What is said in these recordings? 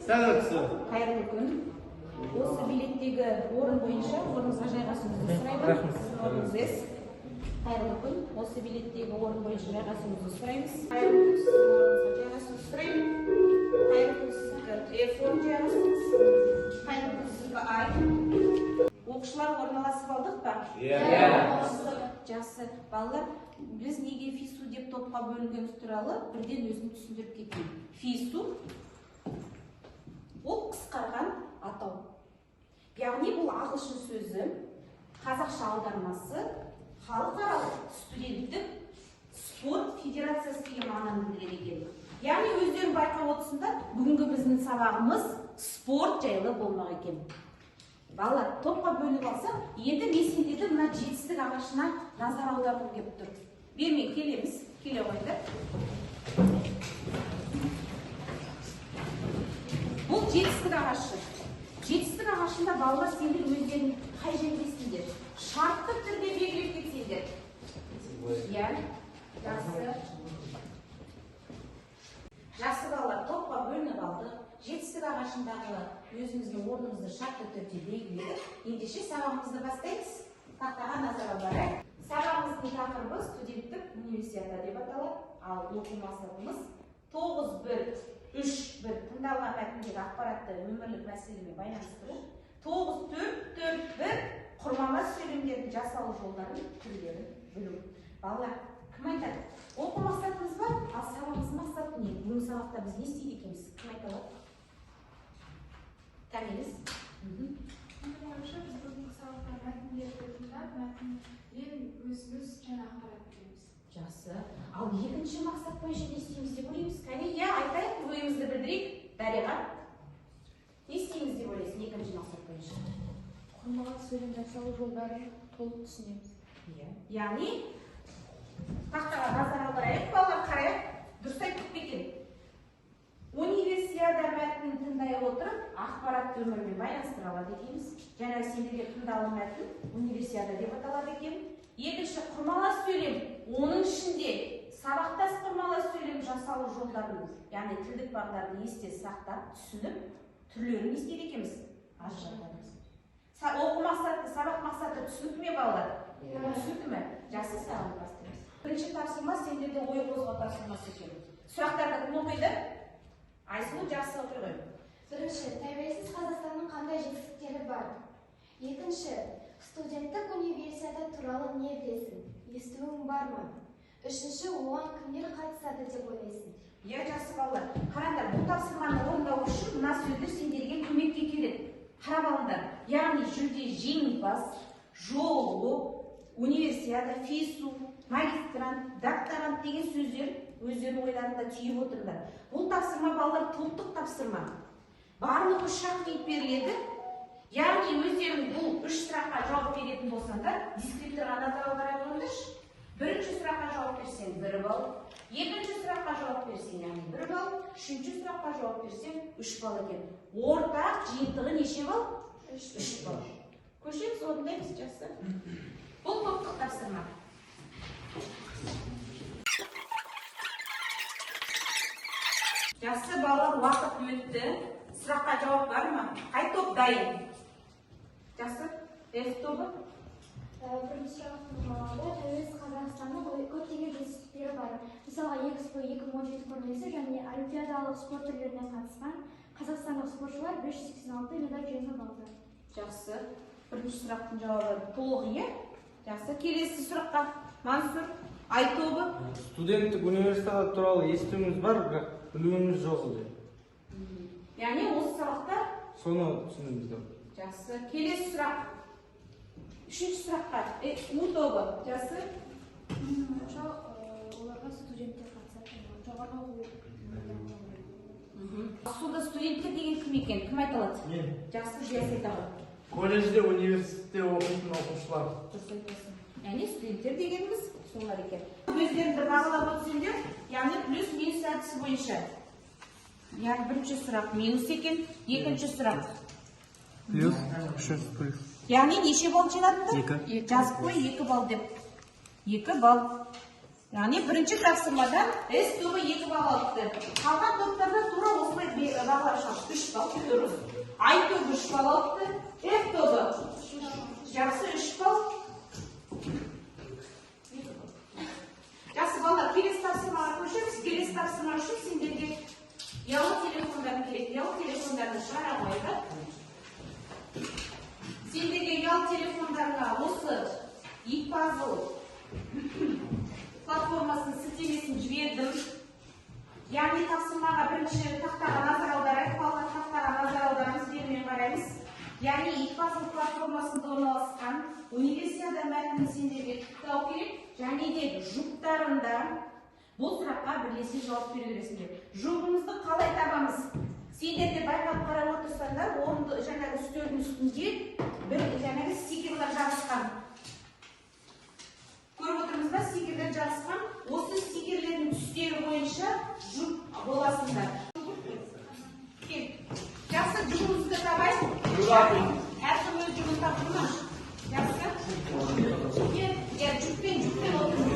Сәлеметсіз. Қайырлы күн. Осы билеттегі орын бойынша орныңызға жайғасуыңызды сұраймын. Сіздің орныңыз ес. Қайырлы күн. Осы билеттегі орын бойынша жайғасуыңызды сұраймыз. Қайырлы күн. Сіздің орныңызға жайғасуыңызды сұраймын. Қайырлы күн. Сіздікі F-орын жайғасыңыз. Қайырлы күн. Сіздікі I. Оқушылар орналасып алдық па? Жақсы. Балалар, біз неге ФИСУ деп топқа бөлінгеніміз туралы бірден өзім түсіндіріп кетейін. ФИСУ ол қысқарған атау. Яғни бұл ағылшын сөзі, қазақша аудармасы халықаралық студенттік спорт федерациясы деген мағынаны білдіреді екен. Яғни өздерің байқап отырсыңдар, бүгінгі біздің сабағымыз спорт жайлы болмақ екен. Балалар, топқа бөлініп алсақ, енді мен сендерді мына жетістік ағашына назар аударғым келіп тұр. Бермен келеміз, келе қойды. Бұл жетістік ағашы. Жетістік ағашында балалар сендер өздерің қай жердесіңдер? Шартты түрде белгілеп кетсеңдер. Иә, жақсы. Жақсы балалар, топқа бөлініп алды. Жетістік ағашындағы өзіміздің орнымызды шартты түрде белгіледік. Ендеше сабағымызды бастаймыз. Тақтаға назар аударайық. Сабағымыздың тақырыбы студенттік универсиада деп аталады. Ал оқу мақсатымыз 9-1-3-1 тыңдалған мәтіндегі ақпаратты өмірлік мәселемен байланыстырып, 9-4-4-1 құрмалас сөйлемдердің жасалу жолдарын түрлерін білу. Балалар, кім айтады? Оқу мақсатымыз бар, ал сабағымыздың мақсаты не? Бүгінгі сабақта біз не істейді екенбіз? Кім айта алады? Кәмеліз? Менің ойымша, біз бүгінгі сабақта мәтіндерді тыңдап, мәтінден өзіміз жаңа ақпарат береміз. Жақсы. Ал екінші мақсат бойынша не істейміз деп ойлаймыз? Кәне, иә, айтайық, ойымызды білдірейік. Дариға, не істейміз деп ойлайсың екінші мақсат бойынша? Құрмалас сөйлем жасалу жолдарын толық түсінеміз. Яғни, тақтаға назар аударайық, балалар қарайық, дұрыс айтып па екен? Универсиада мәтінін тыңдай отырып, ақпаратты өмірмен байланыстыра алады екенбіз. Жаңа сендерге тыңдалған мәтін универсиада деп аталады екен. Екінші, құрмалас сөйлем. Оның ішінде сабақтас құрмалас сөйлем жасалу жолдарын, яғни тілдік бағдарды есте сақтап, түсініп, түрлерін естейді екенбіз. Ажыратамыз. Оқу мақсаты, сабақ мақсаты түсінікті ме балалар? Түсінікті ме? Жақсы, сабағын бастаймыз. Бірінші тапсырма сендерде ой қозғау тапсырмасы екен. Сұрақтарды кім оқиды? Айсұлу жақсы оқи ғой. Бірінші, тәуелсіз Қазақстанның қандай жетістіктері бар? Екінші, студенттік универсиада туралы не білесің? Естуің бар ма? Үшінші, оған кімдер қатысады деп ойлайсың? Иә, жақсы балалар. Қараңдар, бұл тапсырманы орындау үшін мына сөздер сендерге көмекке келеді. Қарап алыңдар. Яғни жүлде жеңімпаз, жолы, универсиада, ФИСУ, магистрант, докторант деген сөздер өздерінің ойларында түйіп отырыңдар. Бұл тапсырма балалар топтық тапсырма. Барлығы 3 шақырып беріледі. Яғни өздерің бұл 3 сұраққа жауап беретін болсаңдар, дискрипторға назар аудара біліңдерші. Бірінші сұраққа жауап берсең 1 балл, екінші сұраққа жауап берсең яғни 1 балл, үшінші сұраққа жауап берсең 3 балл екен. Ортақ жиынтығы неше балл? 3 балл. Көшеміз орындаймыз, жақсы. Бұл топтық тапсырма. Жақсы балалар, уақыт өтті. Сұраққа жауап бар ма? Қай топ дайын? Жақсы. F тобы? Бірінші сұрақта тәуелсіз Қазақстанның көптеген жетістіктері бар. Мысалға, Экспо 2017 көрмесі және олимпиадалық спорт түрлеріне қатысқан қазақстандық спортшылар 586 медаль жеңіп алды. Жақсы. Бірінші сұрақтың жауабы толық иә? Жақсы. Келесі сұраққа. Мансұр, I тобы? Студенттік универсиада туралы естуіміз бар, бірақ білуіміз жоқ еді. Яғни осы сабақта? Соны түсінеміз деп. Жақсы. Келесі сұрақ. Үшінші сұраққа. U тобы. Жақсы. Менің ойымша, оларға студенттер қатысады. Жоғарғы оқу. Сонда студенттер деген кім екен? Кім айта алады? Мен. Жақсы, жүйесі айта алады. Колледжде, университетте оқитын оқушылар. Дұрыс айтасың. Яғни студенттер дегеніміз солар екен. Өздеріңді бағалап өтсеңдер, яғни плюс-минус әдісі бойынша. Яғни бірінші сұрақ минус екен, екінші сұрақ. Плюс, үшінші плюс. Яғни неше балл жинадыңдар? 2. Жазып қой 2 балл деп. 2 балл. Яғни бірінші тапсырмадан С тобы 2 балл алыпты. Қалған топтарда тура осылай бағалар шығады. 3 балл дұрыс. I тобы 3 балл алыпты. F тобы жақсы 3 балл. Жақсы балалар, келесі тапсырмаға көшеміз. Келесі тапсырма үшін сендерге ұялы телефондарын керек. Ұялы телефондарды шығара қойды. Сендерге ұялы телефондарына осы e-puzzle платформасының сілтемесін жібердім. Яғни тапсырмаға бірінші тақтаға назар аударайық. Балалар, тақтаға назар аударамыз, бермен қараймыз. Яғни e-puzzle платформасында орналасқан универсиада мәтінін сендерге тықтау керек. Және де жұптарында бұл сұраққа бірлесе жауап бере бересіңдер. Жұбымызды қалай табамыз? Сендер де байқап қарап отырсаңдар, орынды жаңағы үстелдің үстінде бір жаңағы стикерлер жабысқан. Көріп отырмыз ба, стикерлер жабысқан. Осы стикерлердің түстері бойынша жұп боласыңдар. Жақсы, жұбымызды табайсың. Әркім өз жұбын тапты ма? Жақсы. Жұппен отырмыз.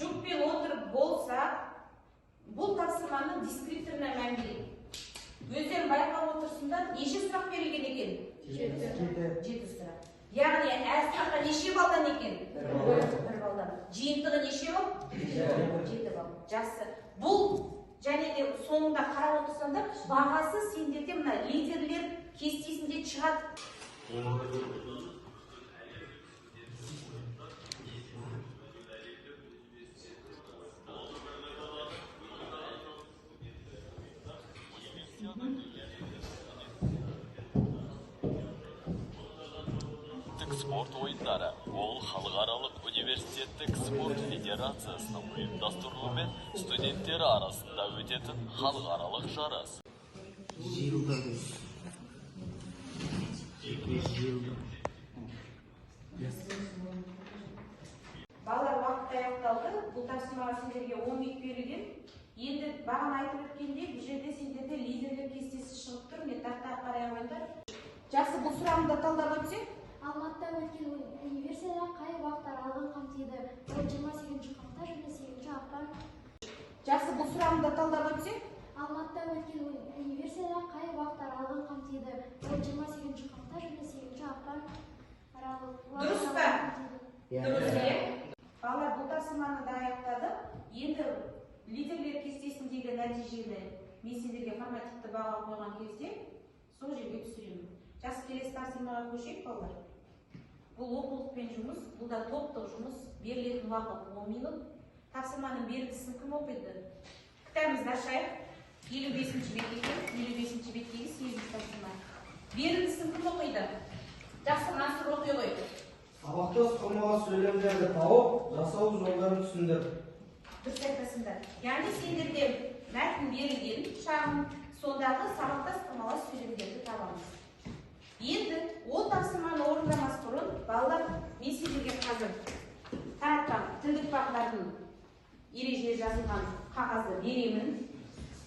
Жұппен отырып болса, бұл тапсырманы дискрипторына мән берейік. Өздерін байқап отырсыңдар, неше сұрақ берілген екен? 7 сұрақ. Яғни әр сұраққа неше балдан екен? 1 балдан. Жиынтығы неше балл? 7 балл. Жақсы. Бұл және де соңында қарап отырсаңдар, бағасы сендерде мына лидерлер кестесінде шығады. Спорт ойындары ол халықаралық университеттік спорт федерациясының ұйымдастыруымен студенттер арасында өтетін халықаралық жарыс. Балалар, уақыт аяқталды. Бұл тапсырмаға сендерге 10 минут берілген. Енді бағана айтып өткенде, бұл жерде сендерде лидерлер кестесі шығып тұр. Мен тақтаға қарай қойыңдар. Жақсы, бұл сұрағымды талдап өтсек. Алматыда өткен универсиада қай уақыт аралығын қамтиды? Ол 28 қаңтар және 8 ақпан. Жақсы, бұл сұрағымды талдап өтсек. Алматыда өткен универсиада қай уақыт аралығын қамтиды? Ол 28 қаңтар және 8 ақпан аралығы. Дұрыс па? Дұрыс, иә. Балалар, бұл тапсырманы да аяқтады. Енді лидерлер кестесіндегі нәтижені мен сендерге формативті баға қойған кезде сол жерге түсіремін. Жақсы, келесі тапсырмаға көшейік, балалар. Бұл оқулықпен жұмыс, бұл да топтық жұмыс, берілетін уақыт 10 минут. Тапсырманың белгісін кім оқиды? Кітабымызды ашайық. 55-ші беттегі, 55-ші беттегі 8 тапсырма. Берілісін кім оқиды? Жақсы, Мансұр оқи ғой. Сабақта сұқырмаға сөйлемдерді тауып, жасау жолдарын түсіндір. Дұрыс айтасыңдар. Яғни сендерде мәтін берілген шағын, сондағы сабақта сұқырмаға сөйлемдерді табамыз. Енді ол тапсырманы орындамас бұрын, балалар, мен сендерге қазір таратқан тілдік бақылардың ережеге жазылған қағазды беремін.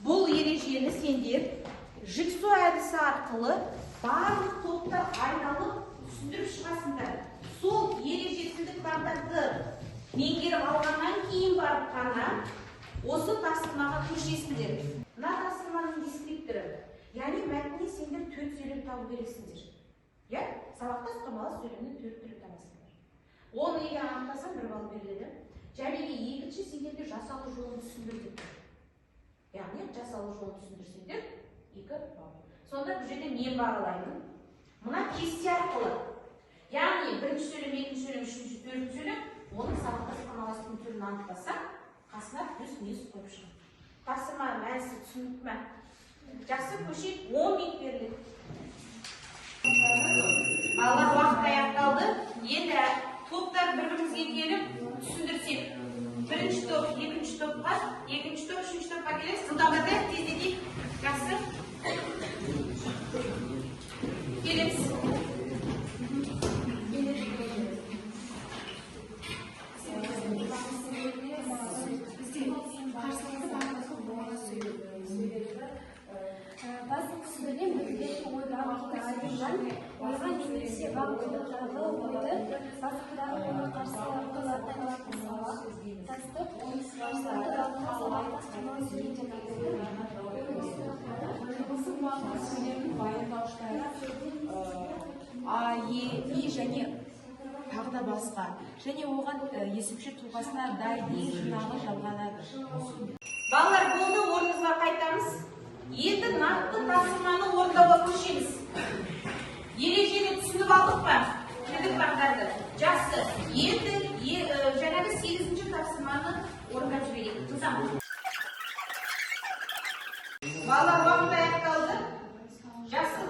Бұл ережені сендер жіксу әдісі арқылы барлық топтар айналып түсіндіріп шығасыңдар. Сол ереже тілдік бақыларды меңгеріп алғаннан кейін барып қана осы тапсырмаға көшесіңдер. Мына тапсырманың дескрипторы. Яғни мәтінне сендер 4 сөйлем табу керексіңдер. Сабақта сұқырмалы сөйлемнің 4 түрі табасыңдар. Оны егер анықтасам 1 балл беріледі. Және екінші сендерге жасалу жолын түсіндірдік. Яғни жасалу жолын түсіндірсеңдер 2 балл. Сонда бұл жерде мен бағалаймын. Мына кесте арқылы. Яғни бірінші сөйлем, екінші сөйлем, үшінші, төртінші сөйлем, оның сабақта сұқырмаластың түрін анықтасақ, қасына плюс минус қойып шығады. Тапсырма мәнісі түсіндік ме? Жақсы, көшейік, 10 минут беріледі. Балалар, уақыт аяқталды. Енді топтар бір-бірімізге келіп түсіндірсек. Бірінші топ, екінші топқа, екінші топ, үшінші топқа келесіз. Жылдамдарды тездетейік. Жақсы. Келеміз. Басты түсіндірген білгенше ойға айтылған басқадағы оны қарсы қойылатын сабақ тастық сөйлемнің баяндауыштары а, е, и және тағы да басқа. Және оған есімші тұлғасына дай, дей жинағы жалғанады. Балалар, болды, орныңызға қайтамыз. Енді нақты тапсырманы орындауға көшеміз. Ережені түсініп алдық па? Тілдік бақтарды. Жақсы. Енді жаңағы 8-ші тапсырманы орындап жіберейік. Тұтам. Балалар, уақыт аяқталды. Жақсы.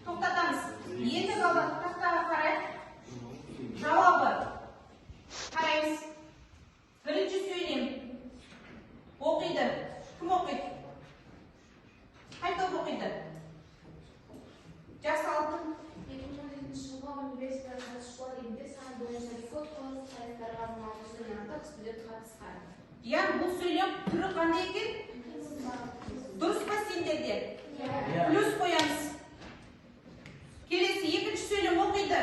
Тоқтатамыз. Енді балалар, тақтаға қарай. Жауабы. Қараймыз. Бірінші сөйлем. Оқиды. Кім оқиды? Қайта оқиды. Жақсы алтын. 2017 жылғы университет қатысушылар емтихан бойынша рекорд қоғамдық сайыстарға арналған студенттік студент қатысқан. Яғни бұл сөйлем түрі қандай екен? Дұрыс па сендерде? Плюс қоямыз. Келесі екінші сөйлем оқиды.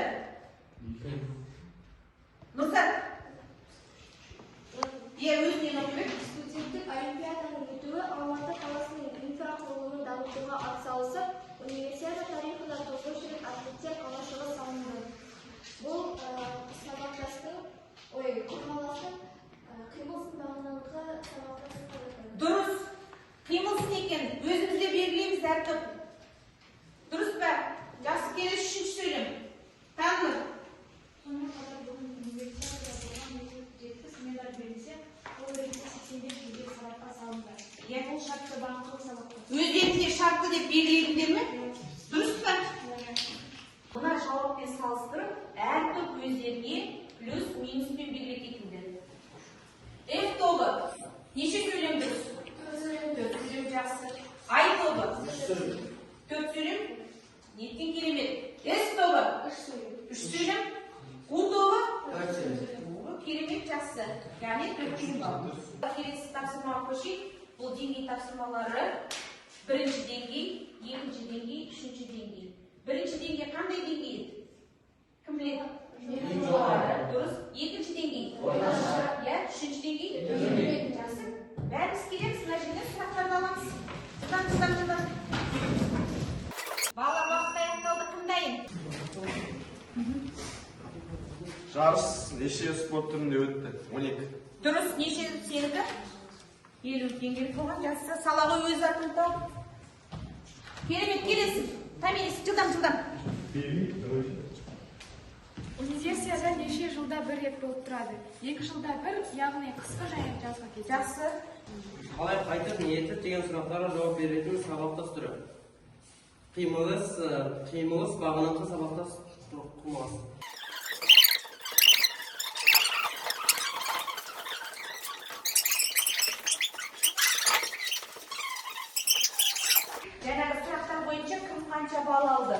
Нұрзат. Өзінен оқиды. студенттік олимпиаданың өтуі Алматы қаласының инфрақұрылымын дамытуға атсалысып, универсиада тарихында тұңғыш рет атлеттер қалашығы салынды. Бұл сабақтастың, қорғаластың қимыл сынбағыныңғы сабақтастың. Дұрыс. Қимылсын екен. Өзімізде белгілейміз тәртіп. Дұрыс па? Жақсы, келесі үшінші сөйлем. Таныр. Сонымен қатар бүгін универсиадада болған 270 медаль берілсе, ол 85 жедел сабаққа салынды. Бұл шартты бағынқылық сабаққа. Өздеріңізге шартты деп белгіледіңдер ме? Дұрыс па? Мына жауаппен салыстырып, әр топ өздеріне плюс минуспен белгілететіндер. F тобы. Неше сөйлем дұрыс? 4 сөйлем жақсы. I тобы. 4 сөйлем. Неткен керемет. S тобы. 3 сөйлем. U тобы. Керемет жақсы. Яғни 4 сөйлем. Келесі тапсырмаға көшейік. Бұл деңгей тапсырмалары бірінші деңгей, екінші деңгей, үшінші деңгей. Бірінші деңгей қандай деңгей? Кім біледі? Дұрыс. Екінші деңгей? Үшінші деңгей? Жақсы. Бәріміз келеміз, мына жерден сұрақтарды аламыз. Жылдан. Балалар, уақыт аяқталды, кім дайын? Жарыс неше спорт түрінде өтті? 12. Дұрыс, неше сенікі? 50 теңгелік болған, жақсы. Салаға өз атын тауып. Керемет, келесің. Томирис, жылдам. Универсиада неше жылда бір рет болып тұрады. 2 жылда бір, яғни қысқы және жазғы кезеңде. Жақсы. Қалай қайтып ниеті деген сұрақтарға жауап беретін сабақтас түрі. Қимылыс бағыныңқы сабақтас құрмас. Жаңағы сұрақтар бойынша кім қанша балл алды?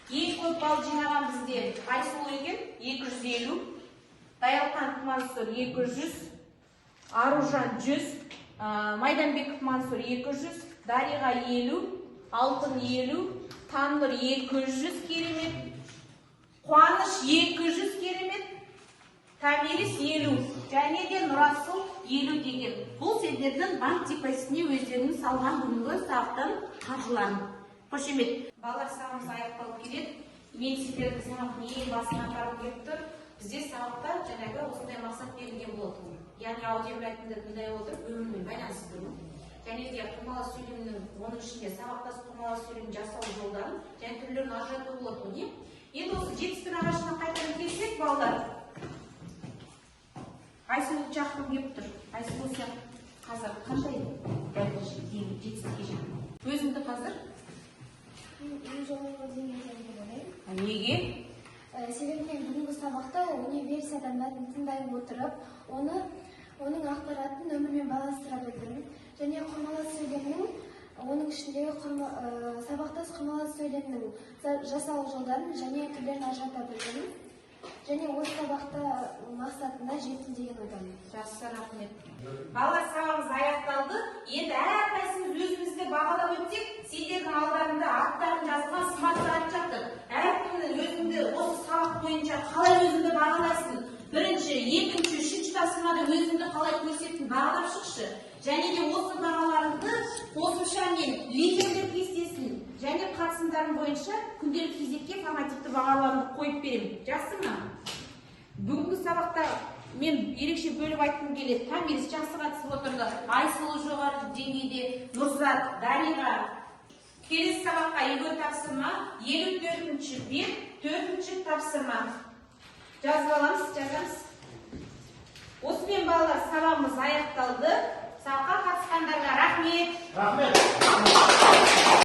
Ең көп балл жинаған бізде Айсұлу екен 250, Таялқан Мансұр 200, Аружан 100, Майданбеков Мансұр 200, Дариға 50, Алтын 50, Таннұр 200 керемет, Қуаныш 200 керемет, Тамирис 50, және де Нұрасыл 50 деген. Бұл сендердің банк депозитіне өздерінің салған бүгінгі сабақтан қаржыларын. Қошемет. Балалар, сабағымыз аяқталып келеді. Мен сендердің сабақтың ең басына апарып келіп тұр. Бізде сабақта жаңағы осындай мақсат берілген болады. Яғни аудиомәтінді тыңдай отырып өмірмен байланыстыру. Және де құрмалас сөйлемнің, оның ішінде сабақтас құрмалас сөйлем жасау жолдарын және түрлерін ажырату болады. Енді осы жетістік ағашына қайтадан келсек, балалар. Айсұлу жақын келіп тұр. Айсұлу сен қазір қандай жетістікке жетті? Өзіңді қазір? Неге? Себебі мен бүгінгі сабақта универсиада мәтінін тыңдай отырып, оның ақпаратын өмірмен байланыстыра білдім. Және құрмалас сөйлемнің, оның ішіндегі сабақтас құрмалас сөйлемнің жасалу жолдарын және түрлерін ажырата білдім. Және осы сабақта мақсатына жеттім деген ойдамын. Жақсы, рахмет. Балалар, сабағымыз аяқталды. Енді әрқайсымыз өзімізді бағалап өтсек, сендердің алдарында аттарын жазылған смарт сағат жатыр. Әркімнің өзіңді осы сабақта бойынша қалай өзіңді бағалайсың? Бірінші, екінші, үшінші тапсырмада өзіңді қалай көрсеттің, бағалап шықшы. Және де осы бағаларыңды қосымшамен лидерлер кестесін және қатысымдарың бойынша күнделік кезекке формативті бағаларыңды қойып беремін. Жақсы ма? Бүгінгі сабақта мен ерекше бөліп айтқым келеді. Тамирис жақсы қатысып отырды. Айсұлу жоғары деңгейде, Нұрзат, Дариға. Келесі сабаққа үйге тапсырма, 54-ші бет, 4-ші тапсырма. Жазып аламыз, жазамыз. Осымен балалар сабағымыз аяқталды. Сабаққа қатысқандарға рахмет. Рахмет.